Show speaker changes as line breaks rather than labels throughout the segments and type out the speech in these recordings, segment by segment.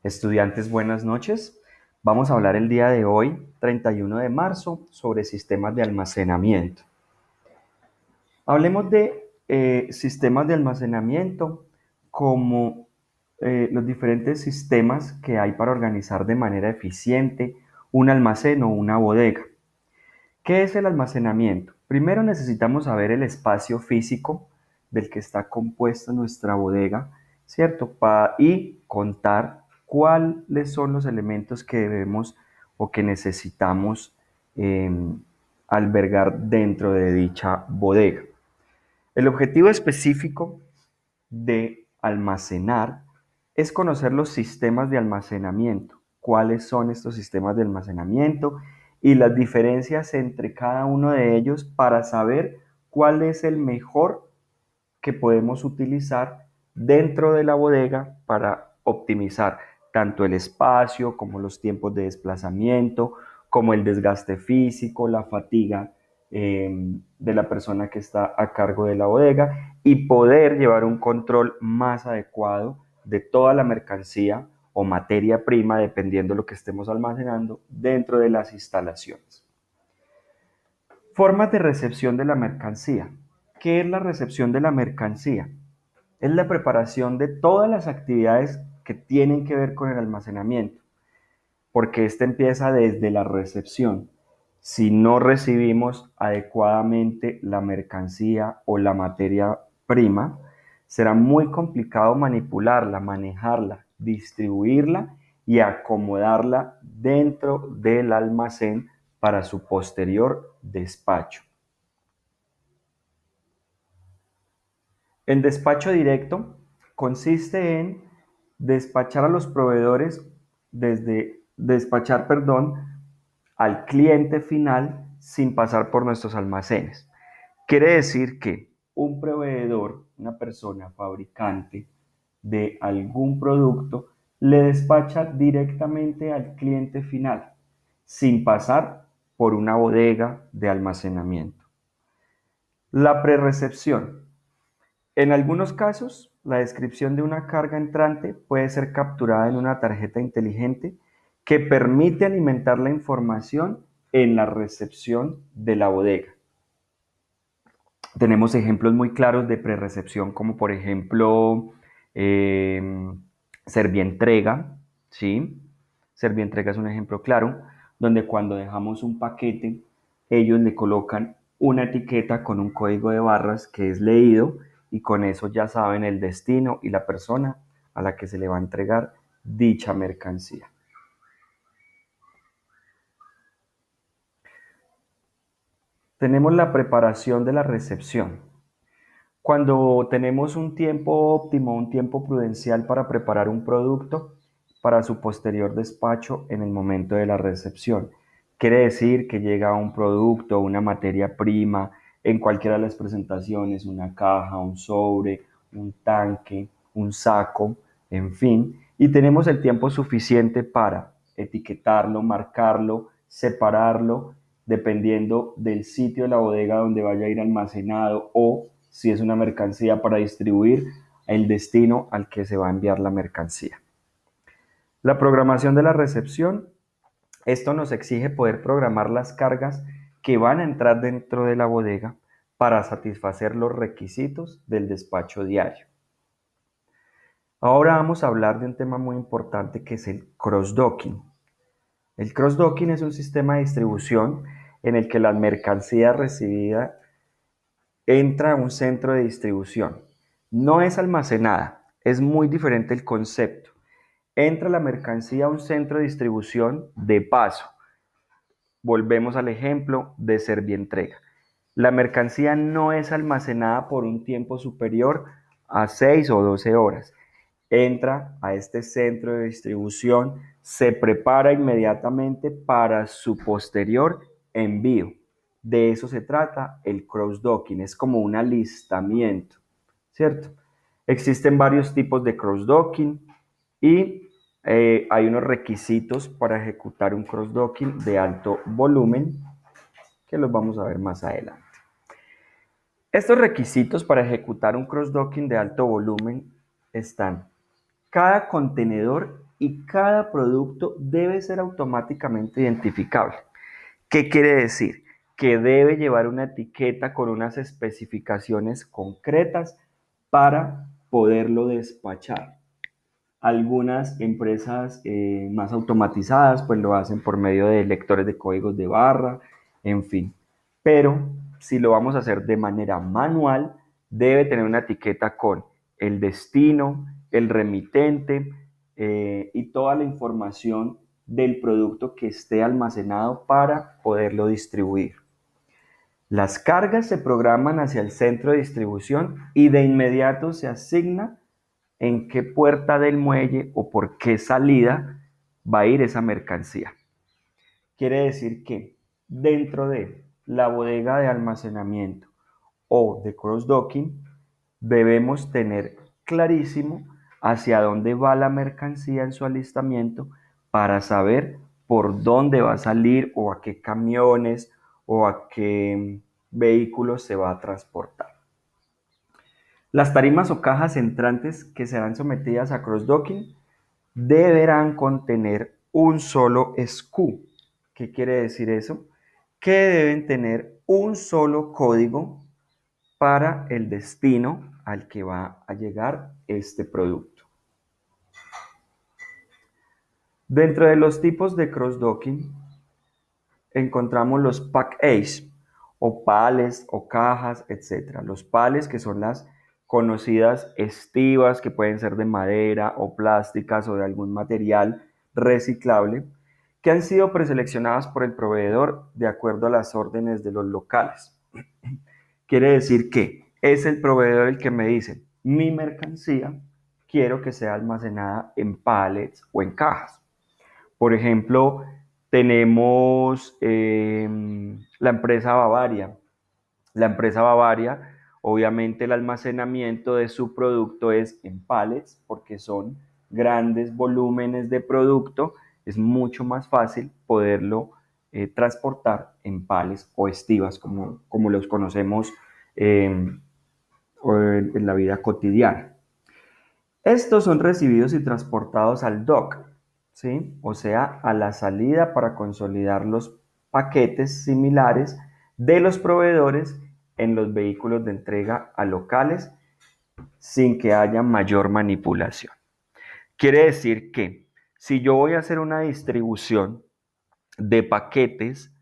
Estudiantes, buenas noches. Vamos a hablar el día de hoy, 31 de marzo, sobre sistemas de almacenamiento. Hablemos de sistemas de almacenamiento como los diferentes sistemas que hay para organizar de manera eficiente un almacén o una bodega. ¿Qué es el almacenamiento? Primero necesitamos saber el espacio físico del que está compuesta nuestra bodega, ¿cierto? Y contar cuáles son los elementos que debemos o que necesitamos eh, albergar dentro de dicha bodega. El objetivo específico de almacenar es conocer los sistemas de almacenamiento, cuáles son estos sistemas de almacenamiento y las diferencias entre cada uno de ellos para saber cuál es el mejor que podemos utilizar dentro de la bodega para optimizar tanto el espacio como los tiempos de desplazamiento, como el desgaste físico, la fatiga de la persona que está a cargo de la bodega y poder llevar un control más adecuado de toda la mercancía o materia prima, dependiendo de lo que estemos almacenando dentro de las instalaciones. Formas de recepción de la mercancía. ¿Qué es la recepción de la mercancía? Es la preparación de todas las actividades que tienen que ver con el almacenamiento, porque este empieza desde la recepción. Si no recibimos adecuadamente la mercancía o la materia prima, será muy complicado manipularla, manejarla, distribuirla y acomodarla dentro del almacén para su posterior despacho. El despacho directo consiste en despachar a los proveedores al cliente final sin pasar por nuestros almacenes. Quiere decir que un proveedor, una persona fabricante de algún producto, le despacha directamente al cliente final sin pasar por una bodega de almacenamiento. La prerecepción. En algunos casos, la descripción de una carga entrante puede ser capturada en una tarjeta inteligente que permite alimentar la información en la recepción de la bodega. Tenemos ejemplos muy claros de prerecepción, como por ejemplo Servientrega, ¿sí? Servientrega es un ejemplo claro, donde cuando dejamos un paquete, ellos le colocan una etiqueta con un código de barras que es leído y con eso ya saben el destino y la persona a la que se le va a entregar dicha mercancía. Tenemos la preparación de la recepción. Cuando tenemos un tiempo óptimo, un tiempo prudencial para preparar un producto para su posterior despacho en el momento de la recepción. Quiere decir que llega un producto, una materia prima, en cualquiera de las presentaciones, una caja, un sobre, un tanque, un saco, en fin, y tenemos el tiempo suficiente para etiquetarlo, marcarlo, separarlo, dependiendo del sitio de la bodega donde vaya a ir almacenado o si es una mercancía para distribuir el destino al que se va a enviar la mercancía. La programación de la recepción. Esto nos exige poder programar las cargas que van a entrar dentro de la bodega para satisfacer los requisitos del despacho diario. Ahora vamos a hablar de un tema muy importante que es el cross-docking. El cross-docking es un sistema de distribución en el que la mercancía recibida entra a un centro de distribución. No es almacenada, es muy diferente el concepto. Entra la mercancía a un centro de distribución de paso. Volvemos al ejemplo de Servientrega. La mercancía no es almacenada por un tiempo superior a 6 o 12 horas. Entra a este centro de distribución, se prepara inmediatamente para su posterior envío. De eso se trata el cross-docking, es como un alistamiento, ¿cierto? Existen varios tipos de cross-docking y hay unos requisitos para ejecutar un cross-docking de alto volumen que los vamos a ver más adelante. Estos requisitos para ejecutar un cross-docking de alto volumen están: cada contenedor y cada producto debe ser automáticamente identificable. ¿Qué quiere decir? Que debe llevar una etiqueta con unas especificaciones concretas para poderlo despachar. Algunas empresas más automatizadas pues lo hacen por medio de lectores de códigos de barra, en fin. Pero si lo vamos a hacer de manera manual, debe tener una etiqueta con el destino, el remitente y toda la información del producto que esté almacenado para poderlo distribuir. Las cargas se programan hacia el centro de distribución y de inmediato se asigna en qué puerta del muelle o por qué salida va a ir esa mercancía. Quiere decir que dentro de la bodega de almacenamiento o de cross-docking debemos tener clarísimo hacia dónde va la mercancía en su alistamiento para saber por dónde va a salir o a qué camiones o a qué vehículos se va a transportar. Las tarimas o cajas entrantes que serán sometidas a cross-docking deberán contener un solo SKU. ¿Qué quiere decir eso? Que deben tener un solo código para el destino al que va a llegar este producto. Dentro de los tipos de cross-docking encontramos los package o pales o cajas, etc. Los pales, que son las conocidas estivas, que pueden ser de madera o plásticas o de algún material reciclable, que han sido preseleccionadas por el proveedor de acuerdo a las órdenes de los locales. Quiere decir que es el proveedor el que me dice, mi mercancía quiero que sea almacenada en pallets o en cajas. Por ejemplo, tenemos la empresa Bavaria. La empresa Bavaria, obviamente el almacenamiento de su producto es en pallets porque son grandes volúmenes de producto. Es mucho más fácil poderlo transportar en pallets o estivas como los conocemos en la vida cotidiana. Estos son recibidos y transportados al dock, ¿sí? O sea, a la salida para consolidar los paquetes similares de los proveedores en los vehículos de entrega a locales sin que haya mayor manipulación. Quiere decir que si yo voy a hacer una distribución de paquetes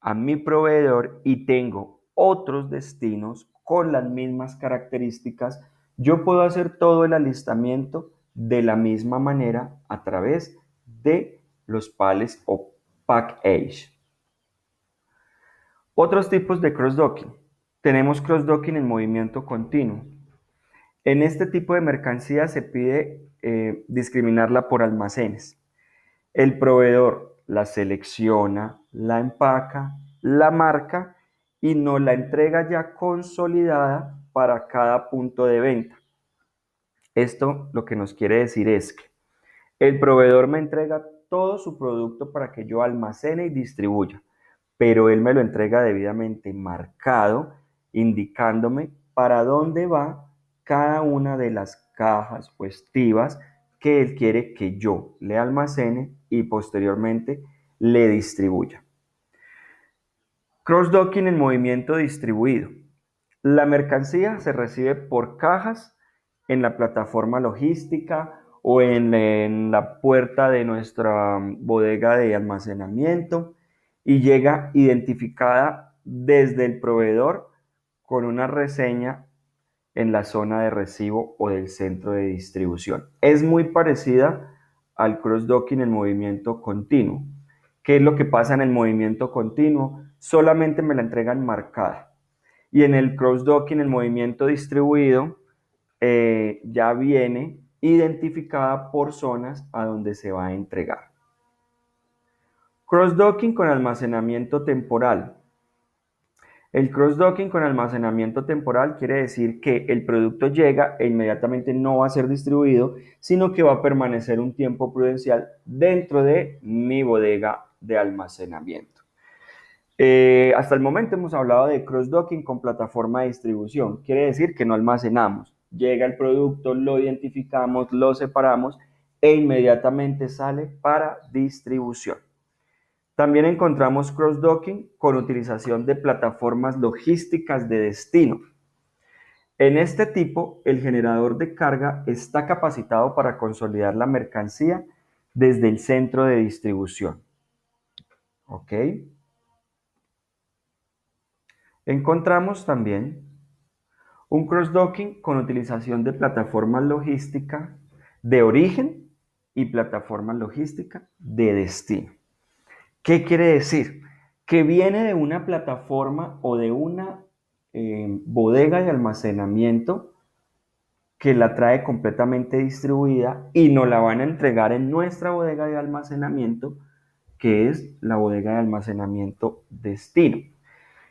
a mi proveedor y tengo otros destinos con las mismas características, yo puedo hacer todo el alistamiento de la misma manera a través de los pallets o package. Otros tipos de cross-docking. Tenemos cross-docking en movimiento continuo. En este tipo de mercancía se pide discriminarla por almacenes. El proveedor la selecciona, la empaca, la marca y nos la entrega ya consolidada para cada punto de venta. Esto lo que nos quiere decir es que el proveedor me entrega todo su producto para que yo almacene y distribuya, pero él me lo entrega debidamente marcado, indicándome para dónde va cada una de las cajas o estivas que él quiere que yo le almacene y posteriormente le distribuya. Cross-docking en movimiento distribuido. La mercancía se recibe por cajas en la plataforma logística o en la puerta de nuestra bodega de almacenamiento y llega identificada desde el proveedor con una reseña en la zona de recibo o del centro de distribución. Es muy parecida al cross-docking en movimiento continuo. ¿Qué es lo que pasa en el movimiento continuo? Solamente me la entregan marcada. Y en el cross-docking, el movimiento distribuido, ya viene identificada por zonas a donde se va a entregar. Cross-docking con almacenamiento temporal. El cross-docking con almacenamiento temporal quiere decir que el producto llega e inmediatamente no va a ser distribuido, sino que va a permanecer un tiempo prudencial dentro de mi bodega de almacenamiento. Hasta el momento hemos hablado de cross-docking con plataforma de distribución. Quiere decir que no almacenamos. Llega el producto, lo identificamos, lo separamos e inmediatamente sale para distribución. También encontramos cross-docking con utilización de plataformas logísticas de destino. En este tipo, el generador de carga está capacitado para consolidar la mercancía desde el centro de distribución. ¿Ok? Encontramos también un cross-docking con utilización de plataformas logísticas de origen y plataformas logísticas de destino. ¿Qué quiere decir? Que viene de una plataforma o de una bodega de almacenamiento que la trae completamente distribuida y nos la van a entregar en nuestra bodega de almacenamiento, que es la bodega de almacenamiento destino.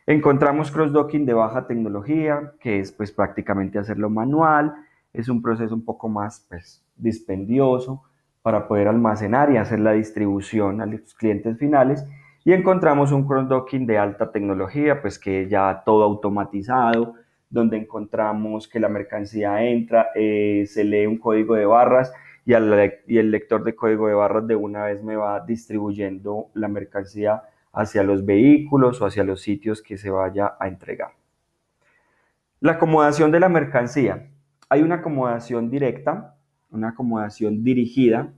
Encontramos cross-docking de baja tecnología, que es pues prácticamente hacerlo manual, es un proceso un poco más pues dispendioso para poder almacenar y hacer la distribución a los clientes finales. Y encontramos un cross-docking de alta tecnología, pues que ya todo automatizado, donde encontramos que la mercancía entra, se lee un código de barras y el lector de código de barras de una vez me va distribuyendo la mercancía hacia los vehículos o hacia los sitios que se vaya a entregar. La acomodación de la mercancía. Hay una acomodación directa, una acomodación dirigida,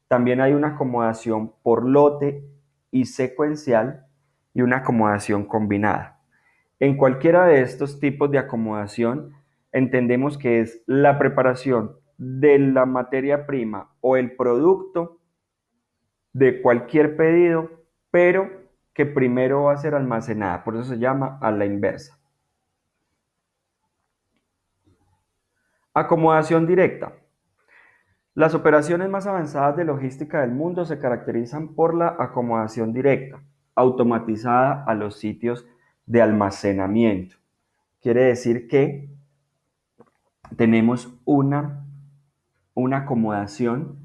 también hay una acomodación por lote y secuencial y una acomodación combinada. En cualquiera de estos tipos de acomodación, entendemos que es la preparación de la materia prima o el producto de cualquier pedido, pero que primero va a ser almacenada. Por eso se llama a la inversa. Acomodación directa. Las operaciones más avanzadas de logística del mundo se caracterizan por la acomodación directa, automatizada a los sitios de almacenamiento. Quiere decir que tenemos una acomodación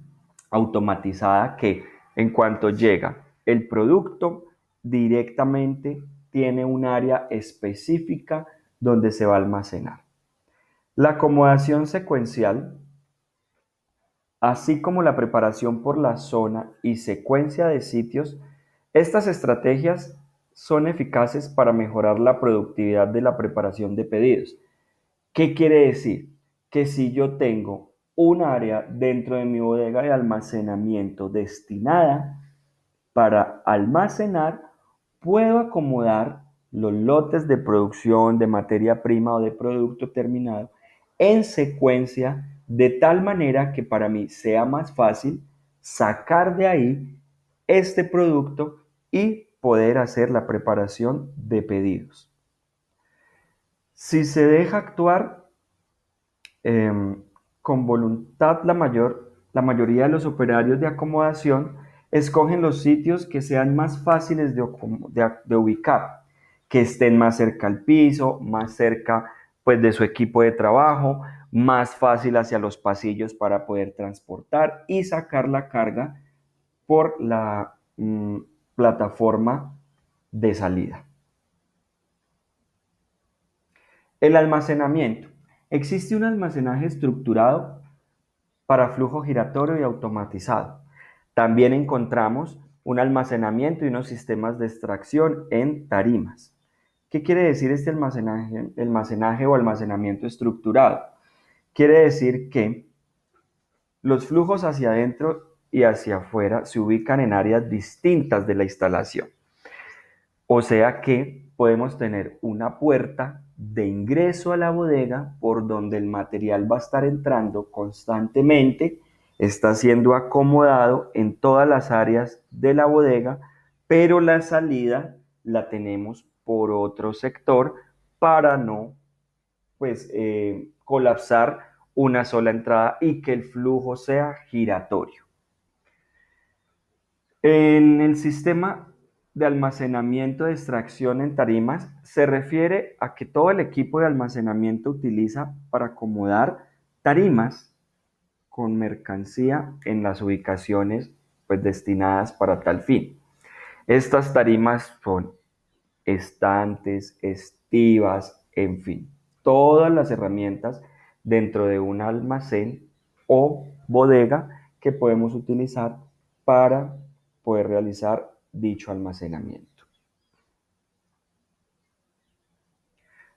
automatizada que en cuanto llega el producto directamente tiene un área específica donde se va a almacenar. La acomodación secuencial, así como la preparación por la zona y secuencia de sitios, estas estrategias son eficaces para mejorar la productividad de la preparación de pedidos. ¿Qué quiere decir? Que si yo tengo un área dentro de mi bodega de almacenamiento destinada para almacenar, puedo acomodar los lotes de producción de materia prima o de producto terminado en secuencia de tal manera que para mí sea más fácil sacar de ahí este producto y poder hacer la preparación de pedidos. Si se deja actuar con voluntad, la mayoría de los operarios de acomodación escogen los sitios que sean más fáciles de ubicar, que estén más cerca al piso, más cerca pues, de su equipo de trabajo, más fácil hacia los pasillos para poder transportar y sacar la carga por la plataforma de salida. El almacenamiento. Existe un almacenaje estructurado para flujo giratorio y automatizado. También encontramos un almacenamiento y unos sistemas de extracción en tarimas. ¿Qué quiere decir este almacenaje o almacenamiento estructurado? Quiere decir que los flujos hacia adentro y hacia afuera se ubican en áreas distintas de la instalación. O sea que podemos tener una puerta de ingreso a la bodega por donde el material va a estar entrando constantemente, está siendo acomodado en todas las áreas de la bodega, pero la salida la tenemos por otro sector para no pues, colapsar una sola entrada y que el flujo sea giratorio. En el sistema de almacenamiento de extracción en tarimas se refiere a que todo el equipo de almacenamiento utiliza para acomodar tarimas con mercancía en las ubicaciones pues, destinadas para tal fin. Estas tarimas son estantes, estivas, en fin, todas las herramientas dentro de un almacén o bodega que podemos utilizar para poder realizar dicho almacenamiento.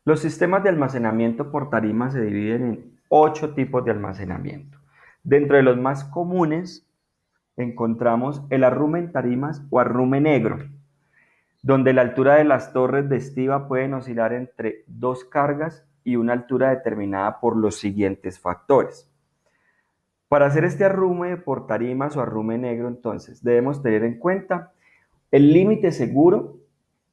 Los sistemas de almacenamiento por tarima se dividen en 8 tipos de almacenamiento. Dentro de los más comunes encontramos el arrume en tarimas o arrume negro, donde la altura de las torres de estiba pueden oscilar entre 2 cargas y una altura determinada por los siguientes factores. Para hacer este arrume por tarimas o arrume negro, entonces, debemos tener en cuenta el límite seguro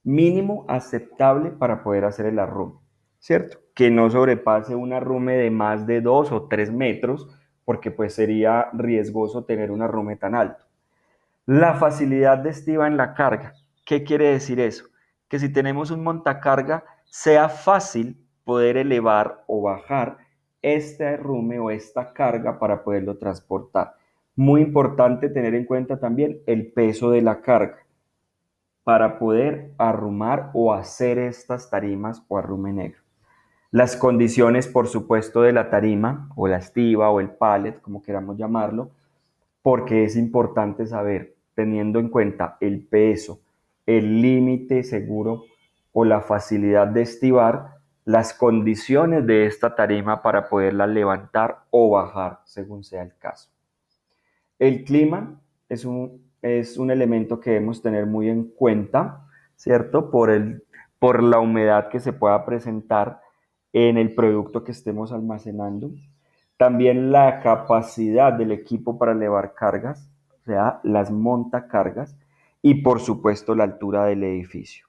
mínimo aceptable para poder hacer el arrume, ¿cierto? Que no sobrepase un arrume de más de 2 o 3 metros, porque pues sería riesgoso tener un arrume tan alto. La facilidad de estiba en la carga. ¿Qué quiere decir eso? Que si tenemos un montacarga, sea fácil poder elevar o bajar este arrume o esta carga para poderlo transportar. Muy importante tener en cuenta también el peso de la carga para poder arrumar o hacer estas tarimas o arrume negro. Las condiciones, por supuesto, de la tarima o la estiba o el pallet, como queramos llamarlo, porque es importante saber, teniendo en cuenta el peso, el límite seguro o la facilidad de estibar, las condiciones de esta tarima para poderla levantar o bajar según sea el caso. El clima es un elemento que debemos tener muy en cuenta, ¿cierto? Por la humedad que se pueda presentar en el producto que estemos almacenando. También la capacidad del equipo para elevar cargas, o sea, las montacargas, y por supuesto la altura del edificio.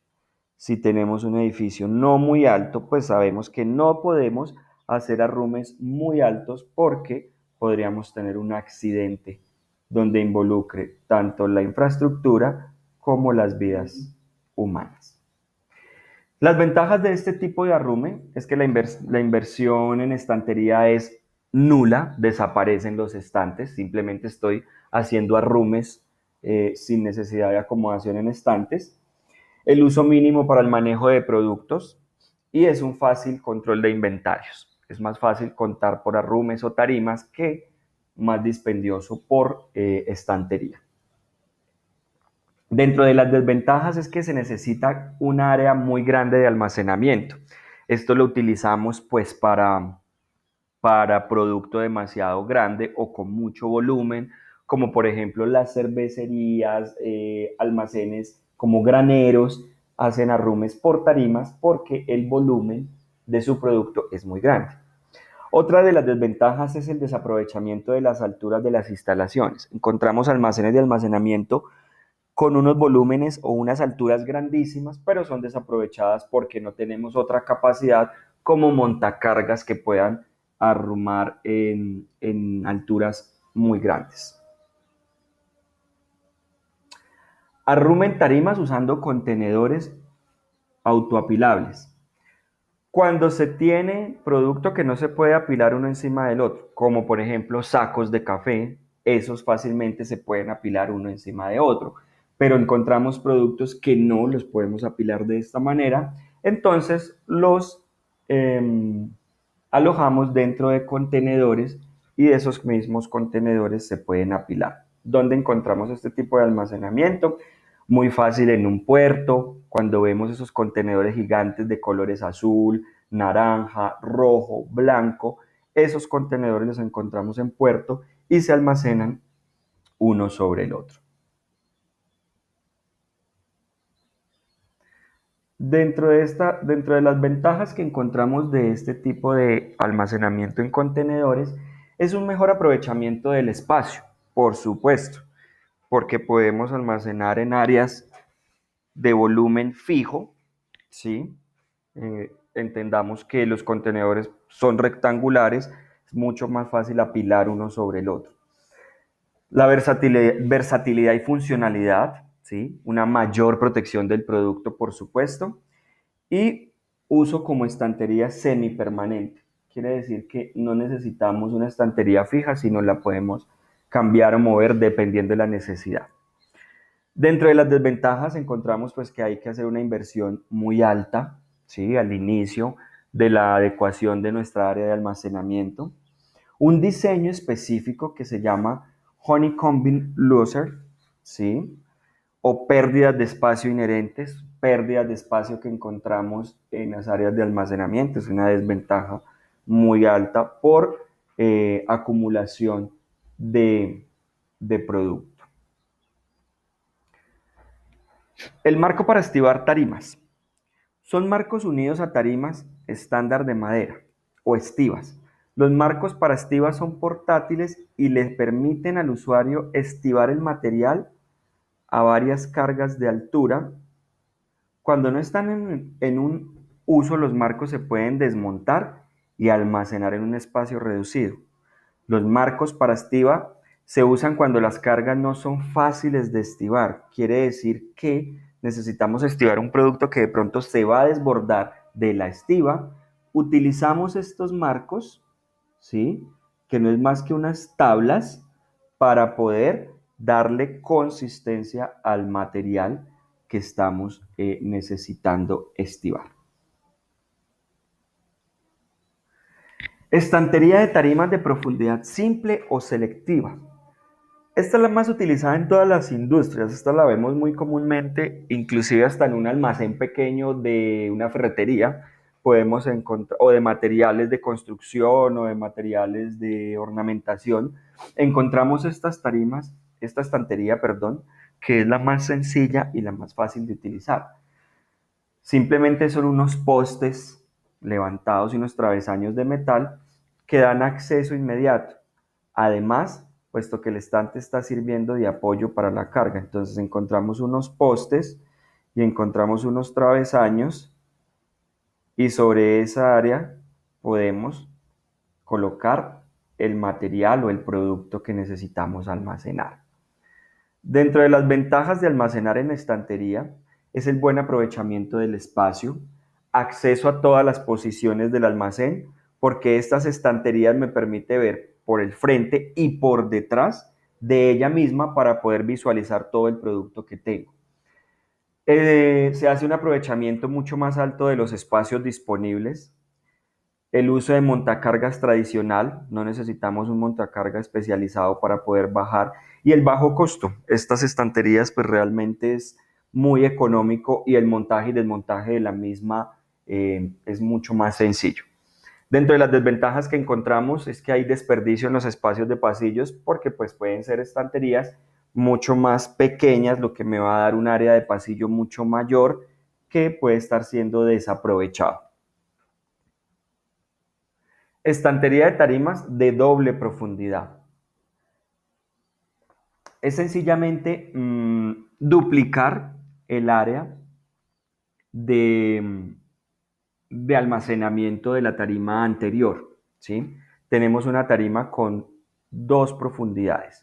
Si tenemos un edificio no muy alto, pues sabemos que no podemos hacer arrumes muy altos porque podríamos tener un accidente donde involucre tanto la infraestructura como las vidas humanas. Las ventajas de este tipo de arrume es que la inversión en estantería es nula, desaparecen los estantes, simplemente estoy haciendo arrumes sin necesidad de acomodación en estantes. El uso mínimo para el manejo de productos y es un fácil control de inventarios. Es más fácil contar por arrumes o tarimas que más dispendioso por estantería. Dentro de las desventajas es que se necesita un área muy grande de almacenamiento. Esto lo utilizamos pues para producto demasiado grande o con mucho volumen, como por ejemplo las cervecerías, almacenes como graneros, hacen arrumes por tarimas porque el volumen de su producto es muy grande. Otra de las desventajas es el desaprovechamiento de las alturas de las instalaciones. Encontramos almacenes de almacenamiento con unos volúmenes o unas alturas grandísimas, pero son desaprovechadas porque no tenemos otra capacidad como montacargas que puedan arrumar en alturas muy grandes. Arrumen tarimas usando contenedores autoapilables. Cuando se tiene producto que no se puede apilar uno encima del otro, como por ejemplo sacos de café, esos fácilmente se pueden apilar uno encima de otro, pero encontramos productos que no los podemos apilar de esta manera, entonces los eh, alojamos dentro de contenedores y de esos mismos contenedores se pueden apilar. ¿Dónde encontramos este tipo de almacenamiento? Muy fácil en un puerto, cuando vemos esos contenedores gigantes de colores azul, naranja, rojo, blanco, esos contenedores los encontramos en puerto y se almacenan uno sobre el otro. Dentro de las ventajas que encontramos de este tipo de almacenamiento en contenedores es un mejor aprovechamiento del espacio, por supuesto, porque podemos almacenar en áreas de volumen fijo, ¿sí? Entendamos que los contenedores son rectangulares, es mucho más fácil apilar uno sobre el otro. La versatilidad y funcionalidad, ¿sí? Una mayor protección del producto, por supuesto, y uso como estantería semipermanente. Quiere decir que no necesitamos una estantería fija, sino la podemos cambiar o mover dependiendo de la necesidad. Dentro de las desventajas encontramos pues que hay que hacer una inversión muy alta, ¿sí? Al inicio de la adecuación de nuestra área de almacenamiento. Un diseño específico que se llama honeycombing loser, ¿sí? O pérdidas de espacio inherentes, pérdidas de espacio que encontramos en las áreas de almacenamiento. Es una desventaja muy alta por acumulación de producto. El marco para estivar tarimas. Son marcos unidos a tarimas estándar de madera o estivas. Los marcos para estivas son portátiles y les permiten al usuario estivar el material a varias cargas de altura. Cuando no están en un uso, los marcos se pueden desmontar y almacenar en un espacio reducido. Los marcos para estiva se usan cuando las cargas no son fáciles de estivar. Quiere decir que necesitamos estivar un producto que de pronto se va a desbordar de la estiva. Utilizamos estos marcos, ¿sí? Que no es más que unas tablas para poder darle consistencia al material que estamos necesitando estivar. Estantería de tarimas de profundidad simple o selectiva. Esta es la más utilizada en todas las industrias. Esta la vemos muy comúnmente, inclusive hasta en un almacén pequeño de una ferretería podemos encontrar, o de materiales de construcción o de materiales de ornamentación. Encontramos estas tarimas, esta estantería, perdón, que es la más sencilla y la más fácil de utilizar. Simplemente son unos postes levantados y unos travesaños de metal que dan acceso inmediato. Además, puesto que el estante está sirviendo de apoyo para la carga, entonces encontramos unos postes y encontramos unos travesaños y sobre esa área podemos colocar el material o el producto que necesitamos almacenar. Dentro de las ventajas de almacenar en estantería es el buen aprovechamiento del espacio, acceso a todas las posiciones del almacén, porque estas estanterías me permite ver por el frente y por detrás de ella misma para poder visualizar todo el producto que tengo. Se hace un aprovechamiento mucho más alto de los espacios disponibles. El uso de montacargas tradicional, no necesitamos un montacarga especializado para poder bajar. Y el bajo costo, estas estanterías pues realmente es muy económico y el montaje y desmontaje de la misma es mucho más sencillo. Dentro de las desventajas que encontramos es que hay desperdicio en los espacios de pasillos porque pues pueden ser estanterías mucho más pequeñas, lo que me va a dar un área de pasillo mucho mayor que puede estar siendo desaprovechado. Estantería de tarimas de doble profundidad. Es sencillamente duplicar el área de, de almacenamiento de la tarima anterior, ¿sí? Tenemos una tarima con dos profundidades.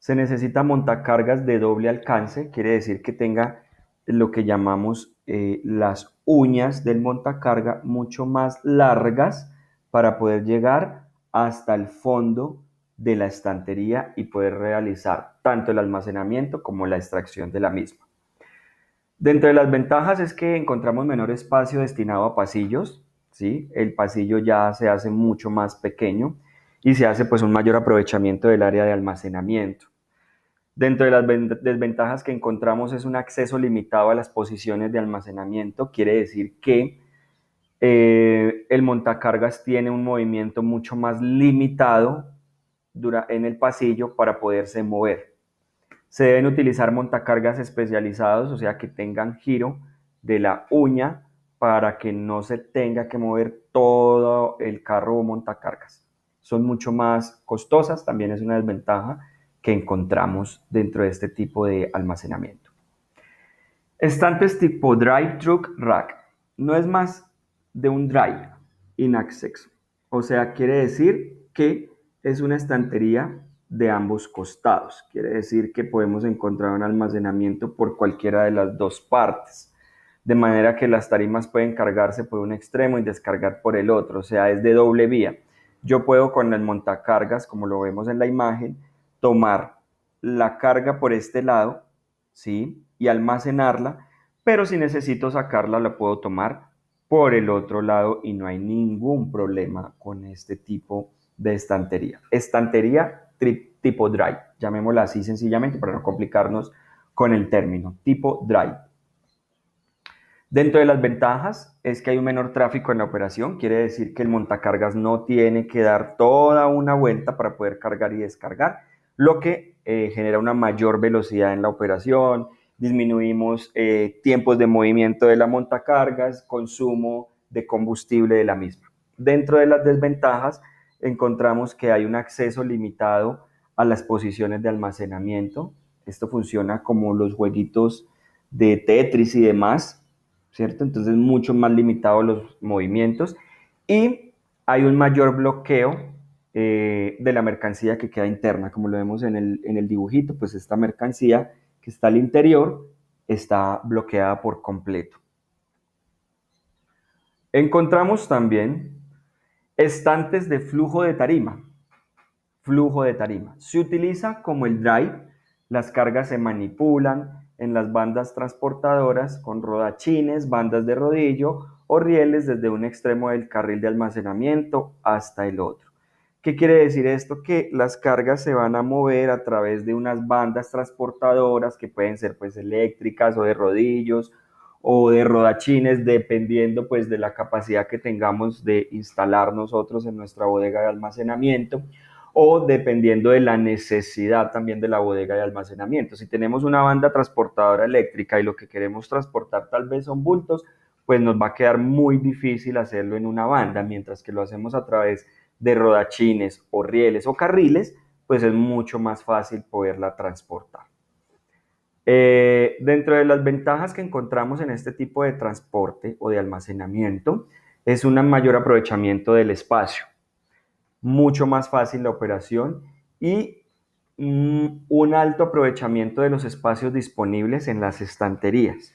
Se necesita montacargas de doble alcance, quiere decir que tenga lo que llamamos las uñas del montacarga mucho más largas para poder llegar hasta el fondo de la estantería y poder realizar tanto el almacenamiento como la extracción de la misma. Dentro de las ventajas es que encontramos menor espacio destinado a pasillos, ¿sí? El pasillo ya se hace mucho más pequeño y se hace pues un mayor aprovechamiento del área de almacenamiento. Dentro de las desventajas que encontramos es un acceso limitado a las posiciones de almacenamiento, quiere decir que el montacargas tiene un movimiento mucho más limitado en el pasillo para poderse mover. Se deben utilizar montacargas especializados, o sea que tengan giro de la uña para que no se tenga que mover todo el carro o montacargas. Son mucho más costosas, también es una desventaja que encontramos dentro de este tipo de almacenamiento. Estantes tipo Drive Truck Rack. No es más de un drive in access. O sea, quiere decir que es una estantería de ambos costados. Quiere decir que podemos encontrar un almacenamiento por cualquiera de las dos partes. De manera que las tarimas pueden cargarse por un extremo y descargar por el otro. O sea, es de doble vía. Yo puedo con el montacargas, como lo vemos en la imagen, tomar la carga por este lado, ¿sí? Y almacenarla, pero si necesito sacarla la puedo tomar por el otro lado y no hay ningún problema con este tipo de estantería. Estantería tipo dry, llamémosla así sencillamente para no complicarnos con el término, tipo dry. Dentro de las ventajas es que hay un menor tráfico en la operación, quiere decir que el montacargas no tiene que dar toda una vuelta para poder cargar y descargar, lo que genera una mayor velocidad en la operación, disminuimos tiempos de movimiento de la montacargas, consumo de combustible de la misma. Dentro de las desventajas encontramos que hay un acceso limitado a las posiciones de almacenamiento. Esto funciona como los jueguitos de Tetris y demás, ¿cierto? Entonces mucho más limitados los movimientos y hay un mayor bloqueo de la mercancía que queda interna, como lo vemos en el dibujito, pues esta mercancía que está al interior está bloqueada por completo. Encontramos también estantes de flujo de tarima. Flujo de tarima. Se utiliza como el drive, las cargas se manipulan en las bandas transportadoras con rodachines, bandas de rodillo o rieles desde un extremo del carril de almacenamiento hasta el otro. ¿Qué quiere decir esto? Que las cargas se van a mover a través de unas bandas transportadoras que pueden ser pues eléctricas o de rodillos o de rodachines, dependiendo pues de la capacidad que tengamos de instalar nosotros en nuestra bodega de almacenamiento o dependiendo de la necesidad también de la bodega de almacenamiento. Si tenemos una banda transportadora eléctrica y lo que queremos transportar tal vez son bultos, pues nos va a quedar muy difícil hacerlo en una banda, mientras que lo hacemos a través de rodachines o rieles o carriles, pues es mucho más fácil poderla transportar. Dentro de las ventajas que encontramos en este tipo de transporte o de almacenamiento es un mayor aprovechamiento del espacio, mucho más fácil la operación y un alto aprovechamiento de los espacios disponibles en las estanterías.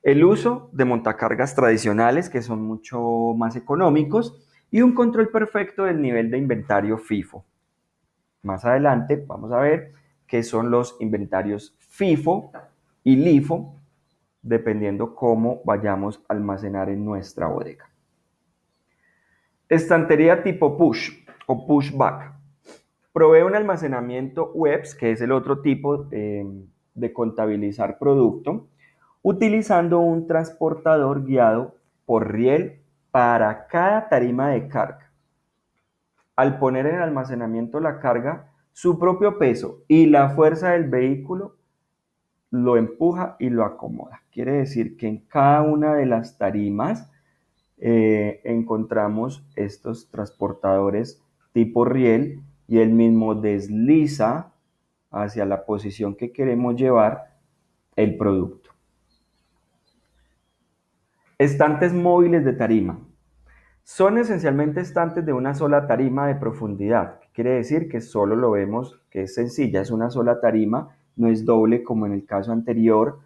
El uso de montacargas tradicionales que son mucho más económicos y un control perfecto del nivel de inventario FIFO. Más adelante vamos a ver qué son los inventarios FIFO y LIFO, dependiendo cómo vayamos a almacenar en nuestra bodega. Estantería tipo push o pushback. Provee un almacenamiento webs, que es el otro tipo de contabilizar producto, utilizando un transportador guiado por riel para cada tarima de carga. Al poner en almacenamiento la carga, su propio peso y la fuerza del vehículo lo empuja y lo acomoda. Quiere decir que en cada una de las tarimas encontramos estos transportadores tipo riel y él mismo desliza hacia la posición que queremos llevar el producto. Estantes móviles de tarima. Son esencialmente estantes de una sola tarima de profundidad. Quiere decir que solo lo vemos, que es sencilla, es una sola tarima, no es doble como en el caso anterior.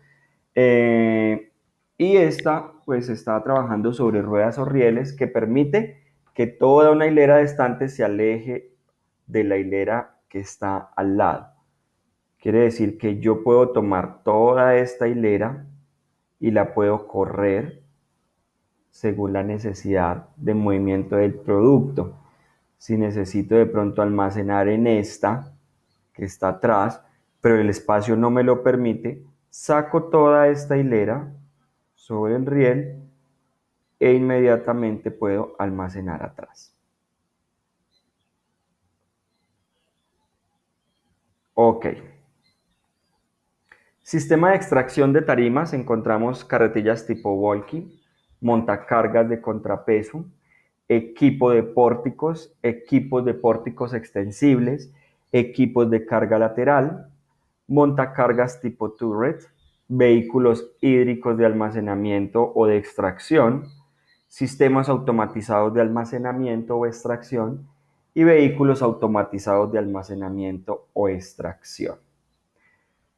Y esta pues está trabajando sobre ruedas o rieles que permite que toda una hilera de estantes se aleje de la hilera que está al lado. Quiere decir que yo puedo tomar toda esta hilera y la puedo correr según la necesidad de movimiento del producto. Si necesito de pronto almacenar en esta que está atrás, pero el espacio no me lo permite, saco toda esta hilera sobre el riel e inmediatamente puedo almacenar atrás. Ok. Sistema de extracción de tarimas, encontramos carretillas tipo walkie, montacargas de contrapeso, equipos de pórticos extensibles, equipos de carga lateral, montacargas tipo turret, vehículos hídricos de almacenamiento o de extracción, sistemas automatizados de almacenamiento o extracción y vehículos automatizados de almacenamiento o extracción.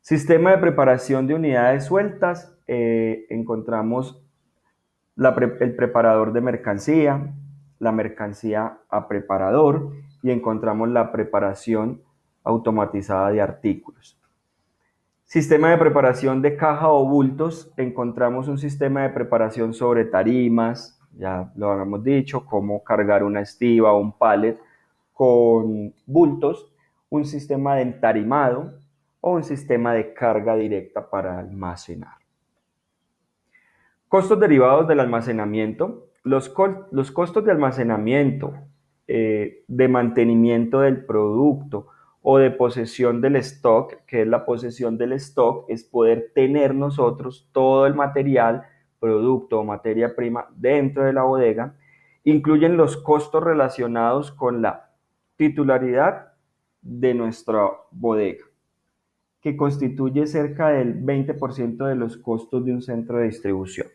Sistema de preparación de unidades sueltas, encontramos el preparador de mercancía, la mercancía a preparador y encontramos la preparación automatizada de artículos. Sistema de preparación de caja o bultos, encontramos un sistema de preparación sobre tarimas, ya lo habíamos dicho, cómo cargar una estiba o un pallet con bultos, un sistema de entarimado o un sistema de carga directa para almacenar. Costos derivados del almacenamiento. Los costos de almacenamiento, de mantenimiento del producto o de posesión del stock, que es la posesión del stock, es poder tener nosotros todo el material, producto o materia prima dentro de la bodega, incluyen los costos relacionados con la titularidad de nuestra bodega, que constituye cerca del 20% de los costos de un centro de distribución.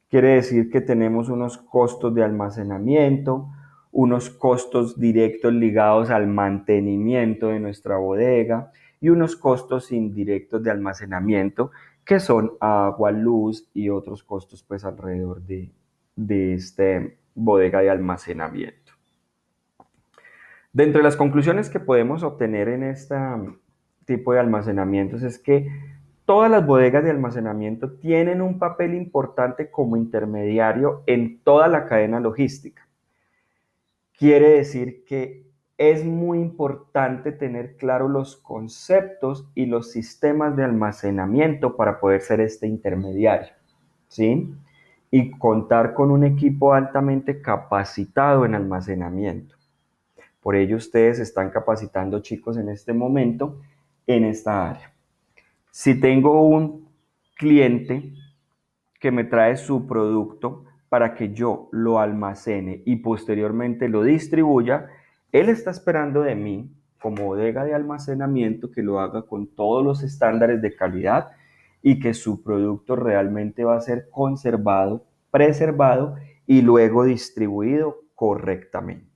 Quiere decir que tenemos unos costos de almacenamiento, unos costos directos ligados al mantenimiento de nuestra bodega y unos costos indirectos de almacenamiento que son agua, luz y otros costos pues alrededor de esta bodega de almacenamiento. Dentro de las conclusiones que podemos obtener en este tipo de almacenamientos es que todas las bodegas de almacenamiento tienen un papel importante como intermediario en toda la cadena logística. Quiere decir que es muy importante tener claro los conceptos y los sistemas de almacenamiento para poder ser este intermediario, ¿sí? Y contar con un equipo altamente capacitado en almacenamiento. Por ello, ustedes están capacitando chicos en este momento en esta área. Si tengo un cliente que me trae su producto para que yo lo almacene y posteriormente lo distribuya, él está esperando de mí, como bodega de almacenamiento, que lo haga con todos los estándares de calidad y que su producto realmente va a ser conservado, preservado y luego distribuido correctamente.